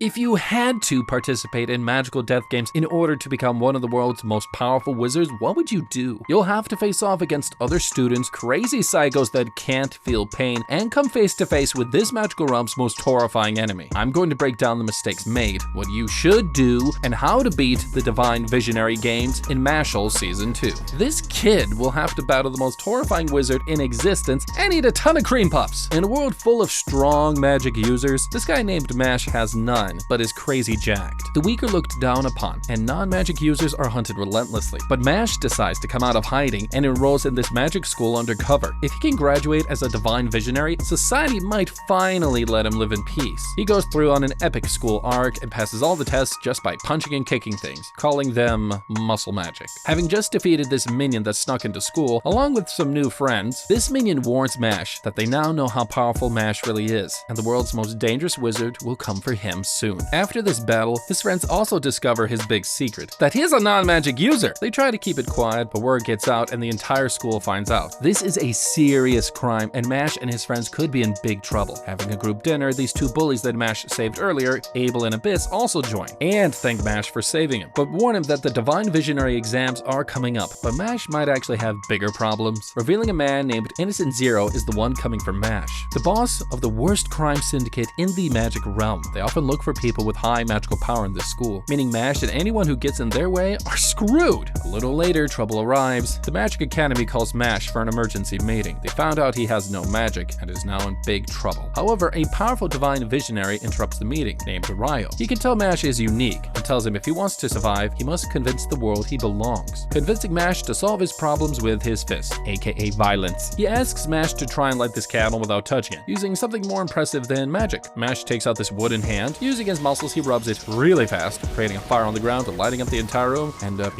If you had to participate in magical death games in order to become one of the world's most powerful wizards, what would you do? You'll have to face off against other students, crazy psychos that can't feel pain, and come face to face with this magical realm's most horrifying enemy. I'm going to break down the mistakes made, what you should do, and how to beat the Divine Visionary games in Mashle Season 2. This kid will have to battle the most horrifying wizard in existence and eat a ton of cream puffs. In a world full of strong magic users, this guy named Mash has none, but is crazy jacked. The weak are looked down upon, and non-magic users are hunted relentlessly. But Mash decides to come out of hiding and enrolls in this magic school undercover. If he can graduate as a Divine Visionary, society might finally let him live in peace. He goes through on an epic school arc and passes all the tests just by punching and kicking things, calling them muscle magic. Having just defeated this minion that snuck into school, along with some new friends, this minion warns Mash that they now know how powerful Mash really is, and the world's most dangerous wizard will come for him soon. After this battle, his friends also discover his big secret, that he is a non-magic user. They try to keep it quiet, but word gets out and the entire school finds out. This is a serious crime, and Mash and his friends could be in big trouble. Having a group dinner, these two bullies that Mash saved earlier, Abel and Abyss, also join, and thank Mash for saving him, but warn him that the Divine Visionary exams are coming up, but Mash might actually have bigger problems. Revealing a man named Innocent Zero is the one coming for Mash, the boss of the worst crime syndicate in the magic realm. They often look for people with high magical power in this school, meaning Mash and anyone who gets in their way are screwed. A little later, trouble arrives. The Magic Academy calls Mash for an emergency meeting. They found out he has no magic and is now in big trouble. However, a powerful Divine Visionary interrupts the meeting, named Ryo. He can tell Mash is unique and tells him if he wants to survive, he must convince the world he belongs, convincing Mash to solve his problems with his fist, aka violence. He asks Mash to try and light this candle without touching it, using something more impressive than magic. Mash takes out this wooden hand. Using his muscles, he rubs it really fast, creating a fire on the ground and lighting up the entire room, and the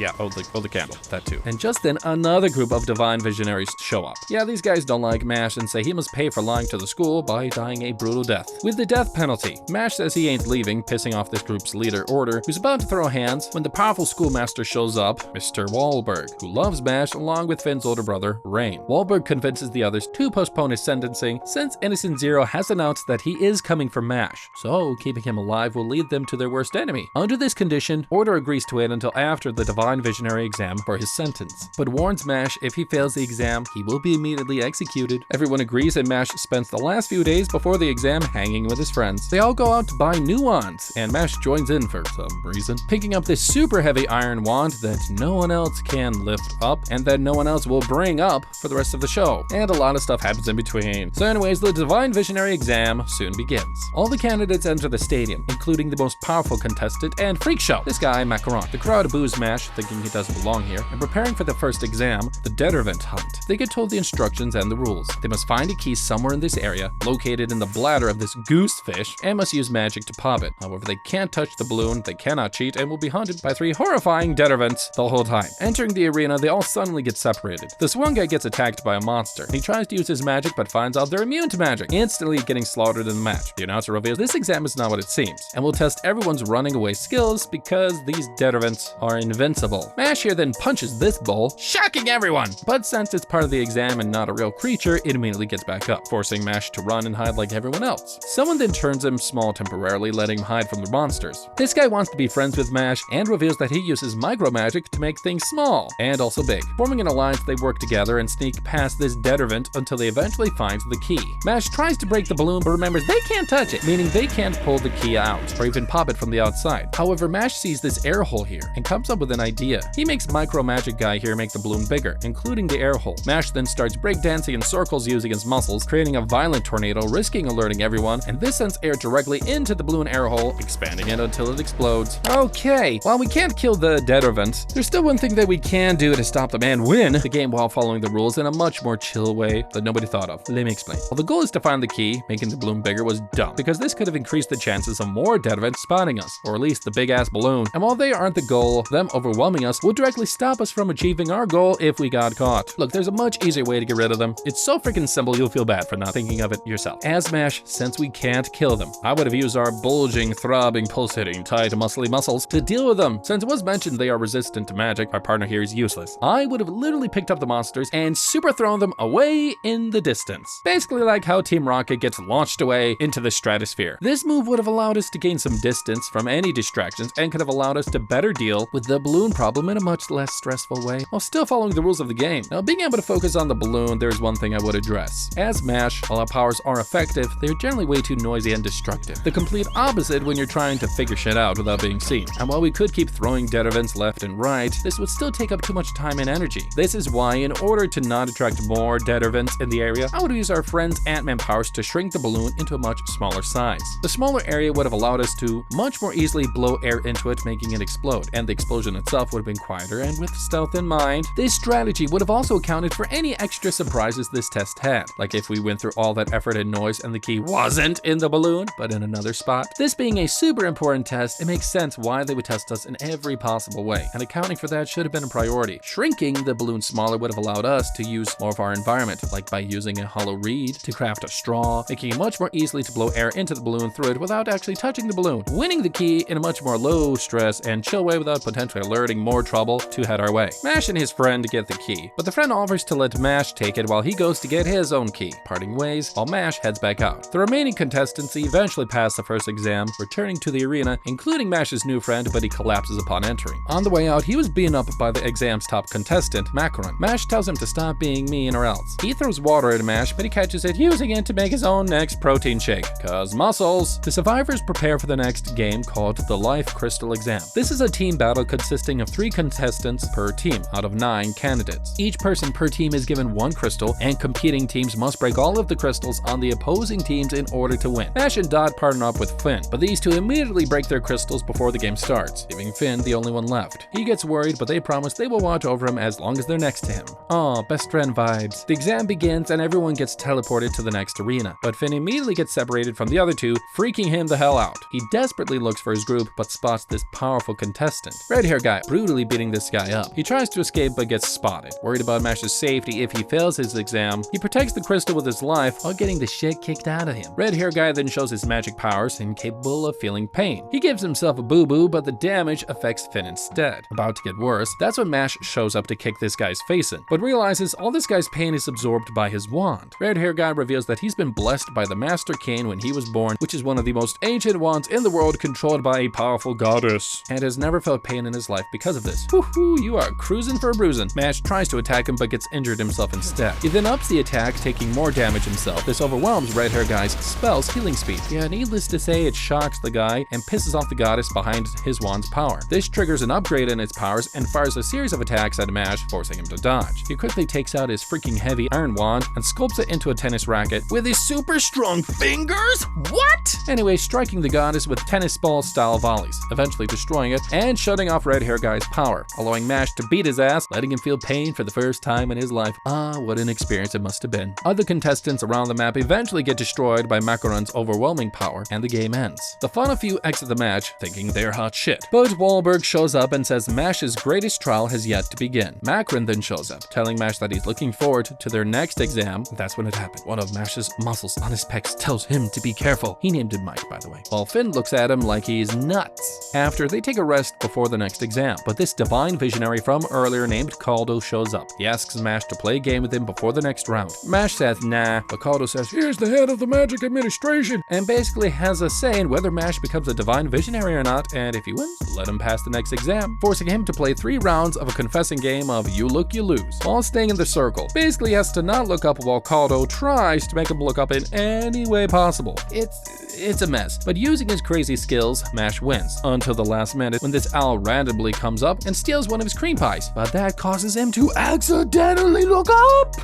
candle, that too. And just then, another group of Divine Visionaries show up. Yeah, these guys don't like Mash and say he must pay for lying to the school by dying a brutal death. With the death penalty, Mash says he ain't leaving, pissing off this group's leader, Order, who's about to throw hands when the powerful schoolmaster shows up, Mr. Wahlberg, who loves Mash along with Finn's older brother, Rain. Wahlberg convinces the others to postpone his sentencing since Innocent Zero has announced that he is coming for Mash, so keeping him alive will lead them to their worst enemy. Under this condition, Order agrees to wait until after the Divine Visionary exam for his sentence, but warns Mash if he fails the exam, he will be immediately executed. Everyone agrees and Mash spends the last few days before the exam hanging with his friends. They all go out to buy new wands, and Mash joins in for some reason, picking up this super heavy iron wand that no one else can lift up and that no one else will bring up for the rest of the show. And a lot of stuff happens in between. So anyways, the Divine Visionary exam soon begins. All the candidates enter the stadium, including the most powerful contestant and freak show, this guy Macaron. The crowd boos Mash, thinking he doesn't belong here, and preparing for the first exam, the Dettervent hunt. They get told the instructions and the rules. They must find a key somewhere in this area, located in the bladder of this goosefish, and must use magic to pop it. However, they can't touch the balloon, they cannot cheat, and will be hunted by 3 horrifying Dettervents the whole time. Entering the arena, they all suddenly get separated. This one guy gets attacked by a monster. He tries to use his magic, but finds out they're immune to magic, instantly getting slaughtered in the match. The announcer reveals this exam is not what it seems, and will test everyone's running away skills because these Dettervents are invincible. Mash here then punches this bull, shocking everyone! But since it's part of the exam and not a real creature, it immediately gets back up, forcing Mash to run and hide like everyone else. Someone then turns him small temporarily, letting him hide from the monsters. This guy wants to be friends with Mash and reveals that he uses micro magic to make things small and also big. Forming an alliance, they work together and sneak past this Dettervent until they eventually find the key. Mash tries to break the balloon but remembers they can't touch it, meaning they can't pull the key out or even pop it from the outside. However, Mash sees this air hole here and comes up with an idea. He makes micro magic guy here make the balloon bigger, including the air hole. Mash then starts breakdancing in circles using his muscles, creating a violent tornado, risking alerting everyone, and this sends air directly into the balloon air hole, expanding it until it explodes. Okay, while we can't kill the Dettervents, there's still one thing that we can do to stop them and win the game while following the rules in a much more chill way that nobody thought of. Let me explain. Well, the goal is to find the key. Making the balloon bigger was dumb, because this could have increased the chances of more Dettervents spawning us, or at least the big-ass balloon. And while they aren't the goal, them overwhelming us would directly stop us from achieving our goal if we got caught. Look, there's a much easier way to get rid of them. It's so freaking simple you'll feel bad for not thinking of it yourself. As Mash, since we can't kill them, I would have used our bulging, throbbing, pulsating, tight, muscly muscles to deal with them. Since it was mentioned they are resistant to magic, our partner here is useless. I would have literally picked up the monsters and super thrown them away in the distance. Basically like how Team Rocket gets launched away into the stratosphere. This move would have allowed allowed us to gain some distance from any distractions and could have allowed us to better deal with the balloon problem in a much less stressful way, while still following the rules of the game. Now, being able to focus on the balloon, there's one thing I would address. As Mash, while our powers are effective, they're generally way too noisy and destructive. The complete opposite when you're trying to figure shit out without being seen. And while we could keep throwing dead events left and right, this would still take up too much time and energy. This is why, in order to not attract more dead events in the area, I would use our friend's Ant-Man powers to shrink the balloon into a much smaller size. The smaller area would have allowed us to much more easily blow air into it, making it explode, and the explosion itself would have been quieter, and with stealth in mind, this strategy would have also accounted for any extra surprises this test had, like if we went through all that effort and noise and the key wasn't in the balloon, but in another spot. This being a super important test, it makes sense why they would test us in every possible way, and accounting for that should have been a priority. Shrinking the balloon smaller would have allowed us to use more of our environment, like by using a hollow reed to craft a straw, making it much more easily to blow air into the balloon through it without actually touching the balloon, winning the key in a much more low stress and chill way without potentially alerting more trouble to head our way. Mash and his friend get the key, but the friend offers to let Mash take it while he goes to get his own key, parting ways while Mash heads back out. The remaining contestants eventually pass the first exam, returning to the arena, including Mash's new friend, but he collapses upon entering. On the way out, he was beaten up by the exam's top contestant, Macaron. Mash tells him to stop being mean or else. He throws water at Mash, but he catches it, using it to make his own next protein shake, cause muscles. The survivors prepare for the next game called the Life Crystal Exam. This is a team battle consisting of 3 contestants per team out of 9 candidates. Each person per team is given 1 crystal, and competing teams must break all of the crystals on the opposing teams in order to win. Mash and Dot partner up with Finn, but these two immediately break their crystals before the game starts, leaving Finn the only one left. He gets worried, but they promise they will watch over him as long as they're next to him. Aw, best friend vibes. The exam begins and everyone gets teleported to the next arena, but Finn immediately gets separated from the other two, freaking him the hell out. He desperately looks for his group, but spots this powerful contestant, red hair guy, brutally beating this guy up. He tries to escape but gets spotted. Worried about Mash's safety if he fails his exam, he protects the crystal with his life while getting the shit kicked out of him. Red hair guy then shows his magic powers and capable of feeling pain. He gives himself a boo-boo, but the damage affects Finn instead. About to get worse, that's when Mash shows up to kick this guy's face in, but realizes all this guy's pain is absorbed by his wand. Red hair guy reveals that he's been blessed by the Master Cane when he was born, which is one of the most ancient wands in the world, controlled by a powerful goddess, and has never felt pain in his life because of this. Woohoo, you are cruising for a bruising. Mash tries to attack him but gets injured himself instead. He then ups the attack, taking more damage himself. This overwhelms red hair guy's spell's healing speed. Yeah, needless to say, it shocks the guy and pisses off the goddess behind his wand's power. This triggers an upgrade in its powers and fires a series of attacks at Mash, forcing him to dodge. He quickly takes out his freaking heavy iron wand and sculpts it into a tennis racket with his super strong fingers? What? Anyway, striking the goddess with tennis ball style volleys, eventually destroying it and shutting off red hair guy's power, allowing Mash to beat his ass, letting him feel pain for the first time in his life. Ah, what an experience it must have been. Other contestants around the map eventually get destroyed by Macaron's overwhelming power, and the game ends. The final few exit the match, thinking they're hot shit. But Wahlberg shows up and says Mash's greatest trial has yet to begin. Macaron then shows up, telling Mash that he's looking forward to their next exam. That's when it happened. One of Mash's muscles on his pecs tells him to be careful. He named him Mike, by the way. While Finn looks at him like he's nuts. After, they take a rest before the next exam, but this divine visionary from earlier named Caldo shows up. He asks Mash to play a game with him before the next round. Mash says nah, but Caldo says, here's the head of the magic administration, and basically has a say in whether Mash becomes a divine visionary or not, and if he wins, let him pass the next exam, forcing him to play 3 rounds of a confessing game of you look, you lose, while staying in the circle. Basically, he has to not look up while Caldo tries to make him look up in any way possible. It's a mess, but using his crazy skills, Mash wins, until the last minute when this owl randomly comes up and steals one of his cream pies, but that causes him to accidentally look up!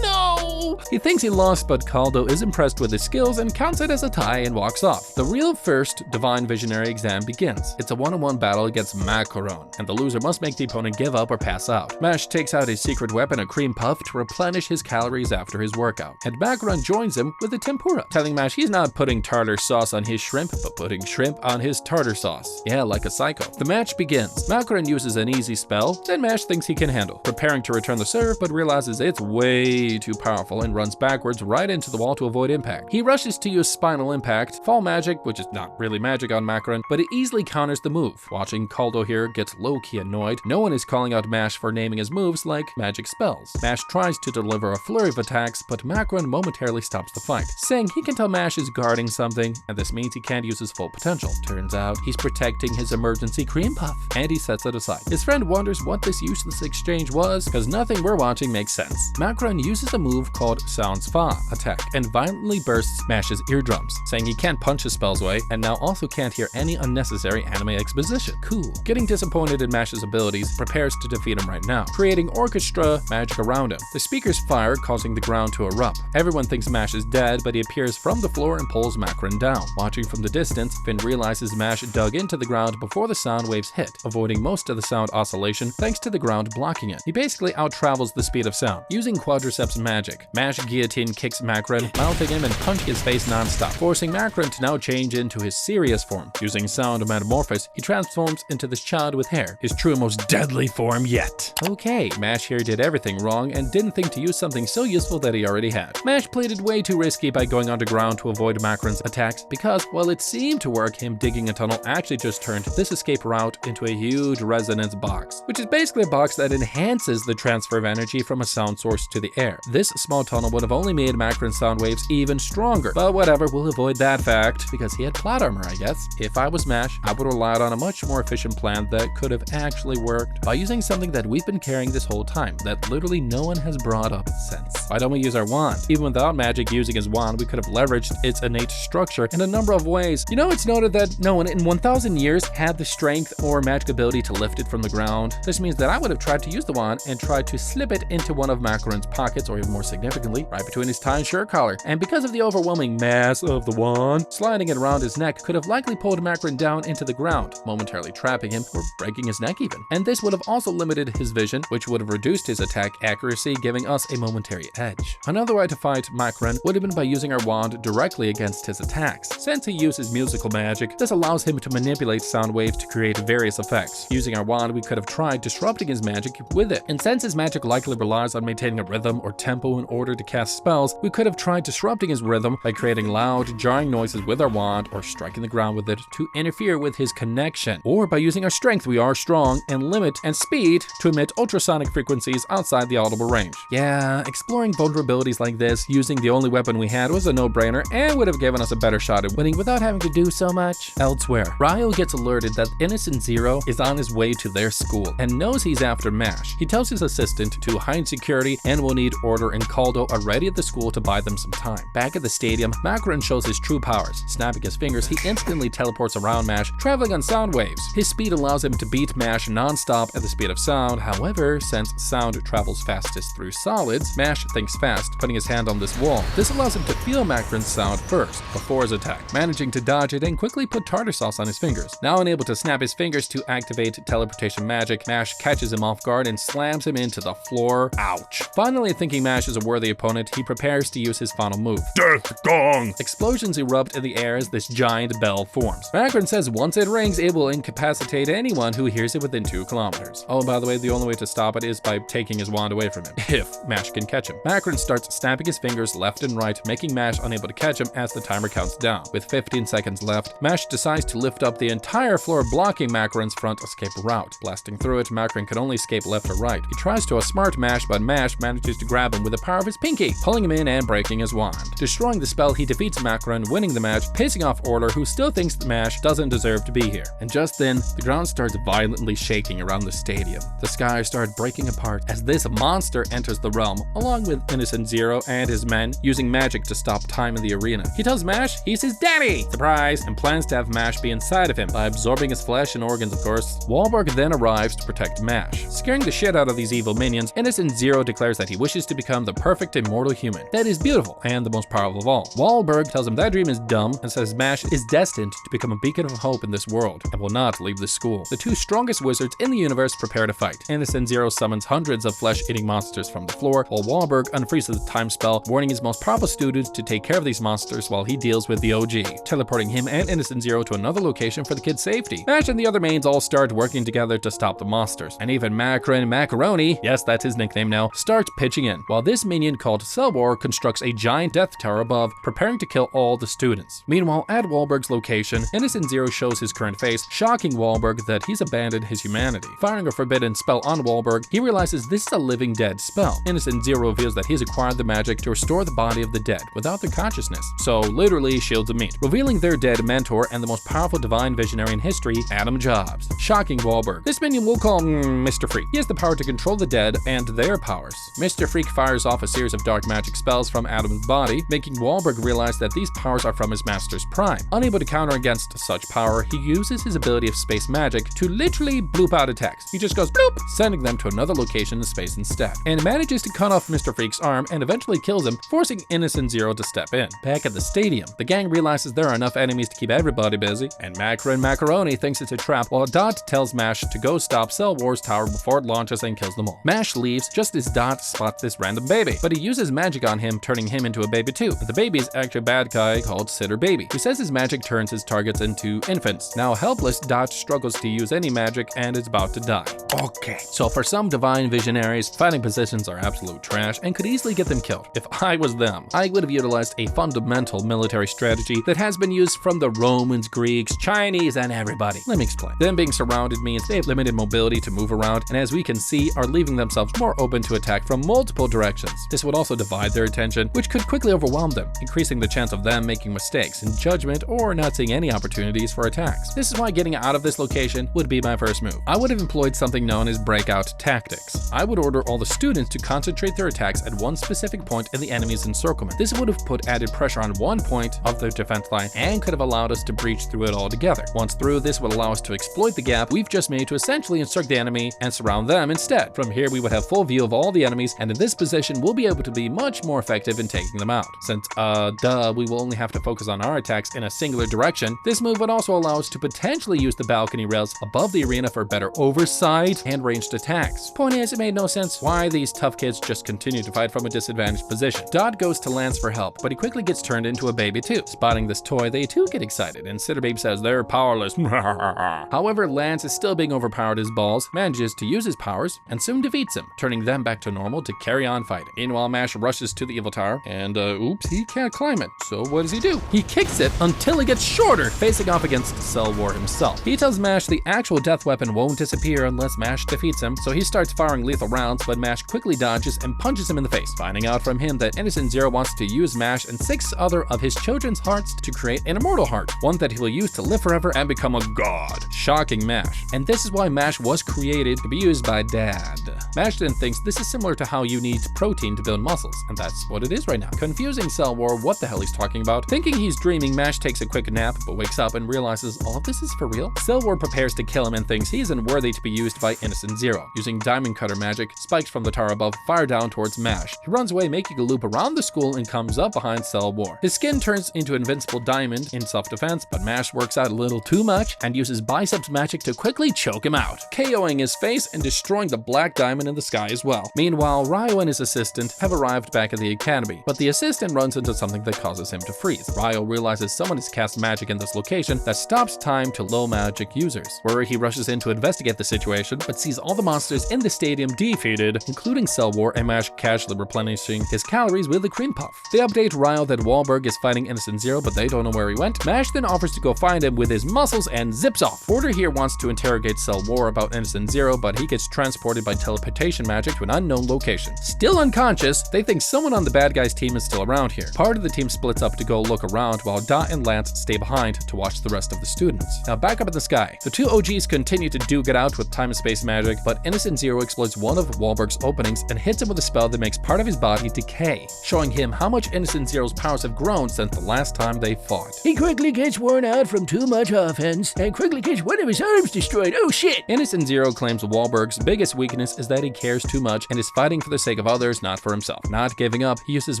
No! He thinks he lost, but Caldo is impressed with his skills and counts it as a tie and walks off. The real first Divine Visionary exam begins. It's a one-on-one battle against Macaron, and the loser must make the opponent give up or pass out. Mash takes out his secret weapon, a cream puff, to replenish his calories after his workout, and Macaron joins him with a tempura, telling Mash he's not putting tartar sauce on his shrimp, but putting shrimp on his tartar sauce. Yeah, like a psycho. The match begins. Macaron uses an easy spell that Mash thinks he can handle, preparing to return the serve, but realizes it's way too powerful and runs backwards right into the wall to avoid impact. He rushes to use Spinal Impact, Fall Magic, which is not really magic on Macaron, but it easily counters the move. Watching Caldo here gets low-key annoyed. No one is calling out Mash for naming his moves like magic spells. Mash tries to deliver a flurry of attacks, but Macaron momentarily stops the fight, saying he can tell Mash is guarding something, and this means means he can't use his full potential. Turns out he's protecting his emergency cream puff, and he sets it aside. His friend wonders what this useless exchange was, because nothing we're watching makes sense. Macaron uses a move called Sounds Fa attack and violently bursts Mashle's eardrums, saying he can't punch his spells away and now also can't hear any unnecessary anime exposition. Cool. Getting disappointed in Mashle's abilities, prepares to defeat him right now, creating orchestra magic around him. The speakers fire, causing the ground to erupt. Everyone thinks Mash is dead, but he appears from the floor and pulls Macaron down. Watching from the distance, Finn realizes Mash dug into the ground before the sound waves hit, avoiding most of the sound oscillation thanks to the ground blocking it. He basically out-travels the speed of sound. Using quadriceps magic, Mash guillotine kicks Macaron, mounting him and punching his face non-stop, forcing Macaron to now change into his serious form. Using sound metamorphosis, he transforms into this child with hair, his true most deadly form yet. Okay, Mash here did everything wrong and didn't think to use something so useful that he already had. Mash played it way too risky by going underground to avoid Macaron's attacks because, while it seemed to work, him digging a tunnel actually just turned this escape route into a huge resonance box, which is basically a box that enhances the transfer of energy from a sound source to the air. This small tunnel would have only made Macaron's sound waves even stronger, but whatever, we'll avoid that fact because he had plot armor, I guess. If I was Mash, I would have relied on a much more efficient plan that could have actually worked by using something that we've been carrying this whole time that literally no one has brought up since. Why don't we use our wand? Even without magic using his wand, we could have leveraged its innate structure in a number of ways. You know, it's noted that no one in 1,000 years had the strength or magic ability to lift it from the ground. This means that I would have tried to use the wand and tried to slip it into one of Macaron's pockets, or even more significantly, right between his tie and shirt collar. And because of the overwhelming mass of the wand, sliding it around his neck could have likely pulled Macaron down into the ground, momentarily trapping him or breaking his neck even. And this would have also limited his vision, which would have reduced his attack accuracy, giving us a momentary edge. Another way to fight Macaron would have been by using our wand directly against his attacks. Since he uses musical magic, this allows him to manipulate sound waves to create various effects. Using our wand, we could have tried disrupting his magic with it. And since his magic likely relies on maintaining a rhythm or tempo in order to cast spells, we could have tried disrupting his rhythm by creating loud, jarring noises with our wand or striking the ground with it to interfere with his connection. Or by using our strength, we are strong, and limit and speed to emit ultrasonic frequencies outside the audible range. Yeah, exploring vulnerabilities like this using the only weapon we had was a no-brainer and would have given us a better shot at winning without having to do so much. Elsewhere, Ryo gets alerted that Innocent Zero is on his way to their school and knows he's after Mash. He tells his assistant to hide security and will need Order and Caldo are ready at the school to buy them some time. Back at the stadium, Macaron shows his true powers. Snapping his fingers, he instantly teleports around Mash, traveling on sound waves. His speed allows him to beat Mash non-stop at the speed of sound. However, since sound travels fastest through solids, Mash thinks fast, putting his hand on this wall. This allows him to feel Macaron's sound first, before his attack, managing to dodge it and quickly put tartar sauce on his fingers. Now unable to snap his fingers to activate teleportation magic, Mash catches him off guard and slams him into the floor. Ouch. Finally thinking Mash is a worthy opponent, he prepares to use his final move. Death Gong! Explosions erupt in the air as this giant bell forms. Macaron says once it rings, it will incapacitate anyone who hears it within 2 kilometers. Oh, and by the way, the only way to stop it is by taking his wand away from him, if Mash can catch him. Macaron starts snapping his fingers left and right, making Mash unable to catch him as the timer counts down. With 15 seconds left, Mash decides to lift up the entire floor, blocking Macaron's front escape route. Blasting through it, Macaron can only escape left or right. He tries to outsmart Mash, but Mash manages to grab him with the power of his pinky, pulling him in and breaking his wand. Destroying the spell, he defeats Macaron, winning the match, pissing off Order, who still thinks that Mash doesn't deserve to be here. And just then, the ground starts violently shaking around the stadium. The sky starts breaking apart as this monster enters the realm, along with Innocent Zero and his men, using magic to stop time in the arena. He tells Mash he's his daddy! Surprise! And plans to have Mash be inside of him by absorbing his flesh and organs, of course. Wahlberg then arrives to protect Mash. Scaring the shit out of these evil minions, Innocent Zero declares that he wishes to become the perfect immortal human. That is beautiful and the most powerful of all. Wahlberg tells him that dream is dumb and says Mash is destined to become a beacon of hope in this world and will not leave the school. The 2 strongest wizards in the universe prepare to fight. Innocent Zero summons hundreds of flesh-eating monsters from the floor, while Wahlberg unfreezes the time spell, warning his most powerful students to take care of these monsters while he deals with the OG, teleporting him and Innocent Zero to another location for the kid's safety. Mash and the other mains all start working together to stop the monsters, and even Macaron Macaroni, yes, that's his nickname now, starts pitching in, while this minion called Cellwar constructs a giant death tower above, preparing to kill all the students. Meanwhile, at Wahlberg's location, Innocent Zero shows his current face, shocking Wahlberg that he's abandoned his humanity. Firing a forbidden spell on Wahlberg, he realizes this is a living dead spell. Innocent Zero reveals that he's acquired the magic to restore the body of the dead without their consciousness, so literally shields of meat. revealing their dead mentor and the most powerful divine visionary in history, Adam Jobs. Shocking Wahlberg. This minion we'll call Mr. Freak. He has the power to control the dead and their powers. Mr. Freak fires off a series of dark magic spells from Adam's body, making Wahlberg realize that these powers are from his master's prime. Unable to counter against such power, he uses his ability of space magic to literally bloop out attacks. He just goes bloop, sending them to another location in space instead, and manages to cut off Mr. Freak's arm and eventually kills him, forcing Innocent Zero to step in. Back at the stadium, the gang realizes there are enough enemies to keep everybody busy, and Macaroni thinks it's a trap while Dot tells Mash to go stop Cell War's tower before it launches and kills them all. Mash leaves just as Dot spots this random baby, but he uses magic on him, turning him into a baby too. But the baby is actually a bad guy called Sitter Baby, who says his magic turns his targets into infants. Now helpless, Dot struggles to use any magic and is about to die. Okay, so for some divine visionaries, fighting positions are absolute trash and could easily get them killed. If I was them, I would have utilized a fundamental military strategy that has been used from the Romans, Greeks, Chinese, and everybody. Let me explain. Them being surrounded means they have limited mobility to move around, and as we can see, are leaving themselves more open to attack from multiple directions. This would also divide their attention, which could quickly overwhelm them, increasing the chance of them making mistakes in judgment or not seeing any opportunities for attacks. This is why getting out of this location would be my first move. I would have employed something known as breakout tactics. I would order all the students to concentrate their attacks at one specific point in the enemy's encirclement. This would have put added pressure on one point of their defense line and could have allowed us to breach through it all together. Once through, this would allow us to exploit the gap we've just made to essentially encircle the enemy and surround them instead. From here, we would have full view of all the enemies, and in this position, we'll be able to be much more effective in taking them out. Since, we will only have to focus on our attacks in a singular direction, this move would also allow us to potentially use the balcony rails above the arena for better oversight and ranged attacks. Point is, it made no sense why these tough kids just continue to fight from a disadvantaged position. Dot goes to Lance for help, but he quickly gets turned into a baby too. Spotting this toy, they too get excited, and Sitter Babe says they're powerless. However, Lance is still being overpowered as balls, manages to use his powers, and soon defeats him, turning them back to normal to carry on fighting. Meanwhile, Mash rushes to the evil tower, and oops, he can't climb it. So what does he do? He kicks it until it gets shorter, facing off against Cell War himself. He tells Mash the actual death weapon won't disappear unless Mash defeats him, so he starts firing lethal rounds, but Mash quickly dodges and punches him in the face, finding out from him that Innocent Zero wants to use Mash and 6 other of his children's hearts to create an immortal heart, one that he will use to live forever and become a god. Shocking Mash. And this is why Mash was created to be used by Dad. Mash then thinks this is similar to how you need protein to build muscles, and that's what it is right now. Confusing Cell War what the hell he's talking about. Thinking he's dreaming, Mash takes a quick nap, but wakes up and realizes all of this is for real. Cell War prepares to kill him and thinks he is unworthy to be used by Innocent Zero. Using diamond cutter magic, spikes from the tower above fire down towards Mash. He runs away, making a loop around the school and comes up behind Cell War. His skin turns into invincible diamond in self-defense, but Mash works out a little too much and uses biceps magic to quickly choke him out, KOing his face and destroying the black diamond in the sky as well. Meanwhile, Ryo and his assistant have arrived back at the academy, but the assistant runs into something that causes him to freeze. Ryo realizes someone has cast magic in this location that stops time to low magic users, where he rushes in to investigate the situation, but sees all the monsters in the stadium defeated, including Cell War, and Mash casually replenishing his calories with a cream puff. They update Ryo that Wahlberg is fighting Innocent Zero, but they don't know where he went. Mash then offers to go find him with his muscles and zips off. Porter here wants to interrogate Cell War about Innocent Zero, but he gets transported by teleportation magic to an unknown location. Still unconscious, they think someone on the bad guys team is still around here. Part of the team splits up to go look around, while Dot and Lance stay behind to watch the rest of the students. Now back up in the sky, the two OGs continue to duke it out with time and space magic, but Innocent Zero exploits one of Wahlberg's openings and hits him with a spell that makes part of his body decay, showing him how much Innocent Zero's powers have grown since the last time they fought. He quickly gets worn out from too much offense and quickly gets one of his arms destroyed. Oh shit! Innocent Zero claims Wahlberg's biggest weakness is that he cares too much and is fighting for the sake of others, not for himself. Not giving up, he uses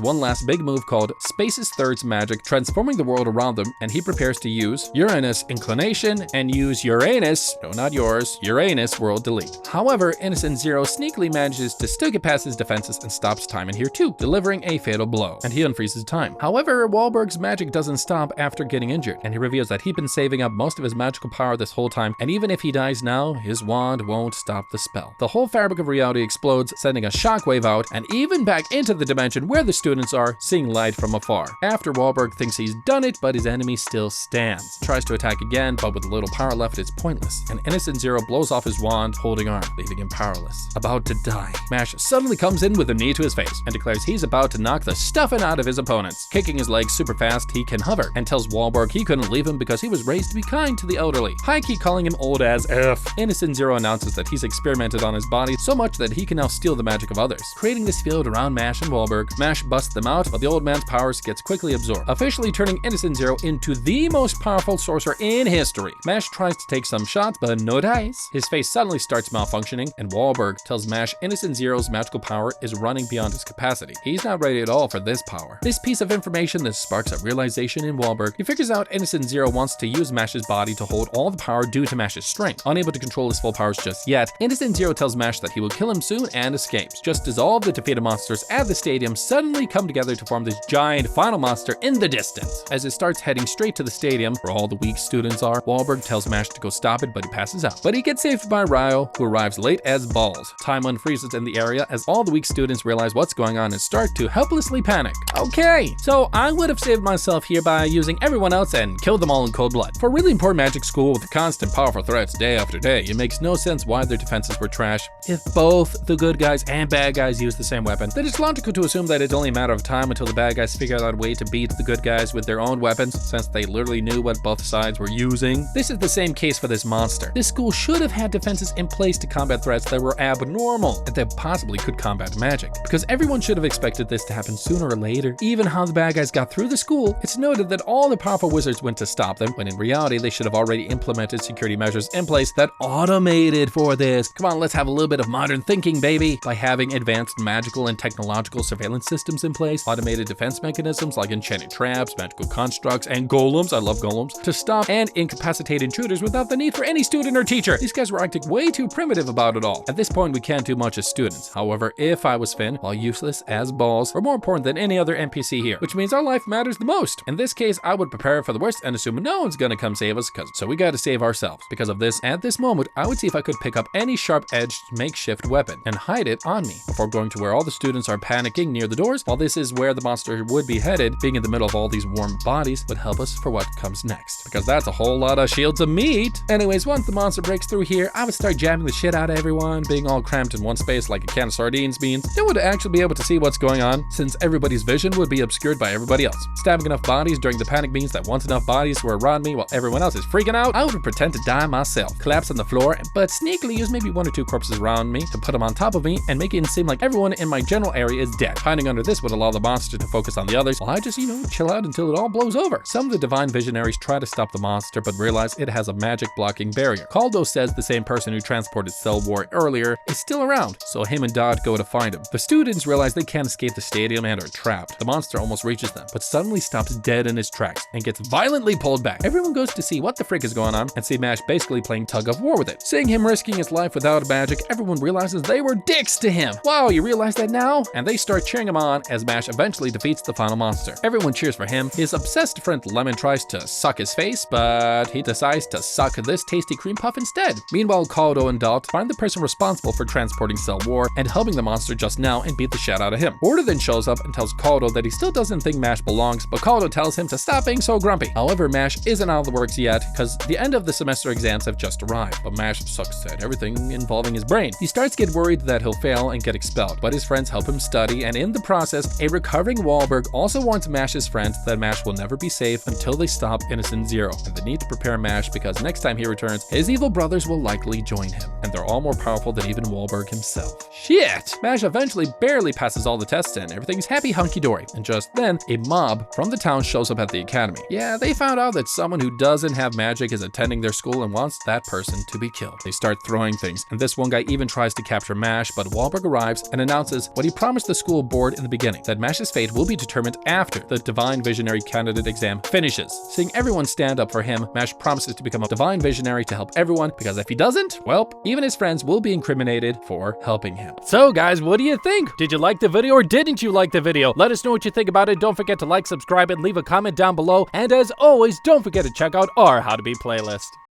one last big move called Space's Third's Magic, transforming the world around them, and he prepares to use Uranus Inclination and use Uranus, no not yours, Uranus World Delete. However, Innocent Zero sneakily manages to still get past his defenses and stops time in here too, delivering a fatal blow, and he unfreezes time. However, Wahlberg's magic doesn't stop after getting injured, and he reveals that he'd been saving up most of his magical power this whole time, and even if he dies now, his wand won't stop the spell. The whole fabric of reality explodes, sending a shockwave out, and even back into the dimension where the students are, seeing light from afar. After Wahlberg thinks he's done it, but his enemy still stands. Tries to attack again, but with little power left, it's pointless. And Innocent Zero blows off his wand, holding arm, leaving him powerless. About to die. Mash suddenly comes in with a knee to his face, and declares he's about to knock the stuffing out of his opponents. Kicking his legs super fast, he can hover, and tells Wahlberg he couldn't leave him because he was raised to be kind to the elderly. High-key calling him old as F. Innocent Zero announces that he's experimented on his body so much that he can now steal the magic of others, creating this field around Mash and Wahlberg. Mash busts them out, but the old man's powers gets quickly absorbed, officially turning Innocent Zero into the most powerful sorcerer in history. Mash tries to take some shots, but no dice. His face suddenly starts malfunctioning, and Wahlberg tells Mash Innocent Zero's magical power is running beyond his capacity. He's not ready at all for this power. This piece of information that sparks a realization in Wahlberg. He figures out Innocent Zero wants to use Mash's body to hold all the power due to Mash's strength. Unable to control his full powers just yet, Innocent Zero tells Mash that he will kill him soon and escapes. Just as all of the defeated monsters at the stadium suddenly come together to form this giant final monster in the distance. As it starts heading straight to the stadium, where all the weak students are, Wahlberg tells Mash to go stop it, but he passes out. But he gets saved by Ryo, who arrives late as balls. Time unfreezes in the area as all the weak students realize what's going on and start to helplessly panic. Okay, so I would have saved myself here by using everyone else and killed them all in cold blood. For a really poor magic school with constant powerful threats day after day, it makes no sense why their defenses were trash. If both the good guys and bad guys use the same weapon, then it's logical to assume that it's only a matter of time until the bad guys figure out a way to beat the good guys with their own weapons, since they literally knew what both sides were using. This is the same case for this monster. This school should have had defenses in place to combat threats that were abnormal and that possibly could combat magic, because everyone should have expected this to happen sooner or later. Even how the bad guys got through the school, it's noted that all the powerful wizards went to stop them, when in reality they should have already implemented security measures in place that automated for this. Come on, let's have a little bit of modern thinking, baby. By having advanced magical and technological surveillance systems in place, automated defense mechanisms like enchanted traps, magical constructs, and golems, I love golems, to stop and incapacitate intruders without the need for any student or teacher. These guys were acting way too primitive about it all. At this point, we can't do much as students. However, if I was Finn, while useless as balls, we're more important than any other NPC here, which means our life matters the most. In this case, I would prepare for the worst and assume no one's gonna come save us, so we gotta save ourselves. Because of this, at this moment, I would see if I could pick up any sharp-edged makeshift weapon and hide it on me before going to where all the students are panicking near the doors. While this is where the monster would be headed, being in the middle of all these warm bodies would help us for what comes next, because that's a whole lot of shields of meat. Anyways, once the monster breaks through here, I would start jamming the shit out of everyone, being all cramped in one space like a can of sardines means no one would actually be able to see what's going on, since everybody's vision would be obscured by everybody else. Stabbing enough bodies during the panic means that once enough bodies were around me while everyone else is freaking out, I would pretend to die myself, collapse on the floor, but sneakily use maybe 1 or 2 corpses around me to put them on top of me and make it seem like everyone in my general area is dead. Hiding under this would allow the monster to focus on the others, while I just, chill out until it all blows over. Some of the divine visionaries try to stop the monster, but realize it has a magic blocking barrier. Caldo says the same person who transported Cell War earlier is still around, so him and Dot go to find him. The students realize they can't escape the stadium and are trapped. The monster almost reaches them, but suddenly stops dead in his tracks and gets violently pulled back. Everyone goes to see what the frick is going on and see Mash basically playing tug of war with it. Seeing him risking his life without magic, everyone realizes they were dicks to him. Wow, you realize that now? And they start cheering him on as Mash eventually defeats the final monster. Everyone cheers for him. His obsessed friend Lemon tries to suck his face, but he decides to suck this tasty cream puff instead. Meanwhile, Caldo and Dot find the person responsible for transporting Cell War and helping the monster just now and beat the shit out of him. Order then shows up and tells Caldo that he still doesn't think Mash belongs, but Caldo tells him to stop being so grumpy. However, Mash isn't out of the works yet, because the end of the semester exams have just arrived, but Mash sucks at everything involving his brain. He starts to get worried that he'll fail and get expelled, but his friends help him study, and in the process, a recovering Wahlberg also warns Mash's friends that Mash will never be safe until they stop Innocent Zero, and they need to prepare Mash because next time he returns, his evil brothers will likely join him, and they're all more powerful than even Wahlberg himself. Shit! Mash eventually barely passes all the tests and everything's happy hunky-dory, and just then, a mob from the town shows up at the academy. Yeah, they found out that someone who doesn't have magic is attending their school and wants that person to be killed. They start throwing things, and this one guy even tries to capture Mash, but Wahlberg arrives and announces what he promised the school board in the beginning, that Mash's fate will be determined after the Divine Visionary Candidate exam finishes. Seeing everyone stand up for him, Mash promises to become a Divine Visionary to help everyone, because if he doesn't, well, even his friends will be incriminated for helping him. So guys, what do you think? Did you like the video or didn't you like the video? Let us know what you think about it. Don't forget to like, subscribe, and leave a comment down below. And as always, don't forget to check out our How to Beat playlist.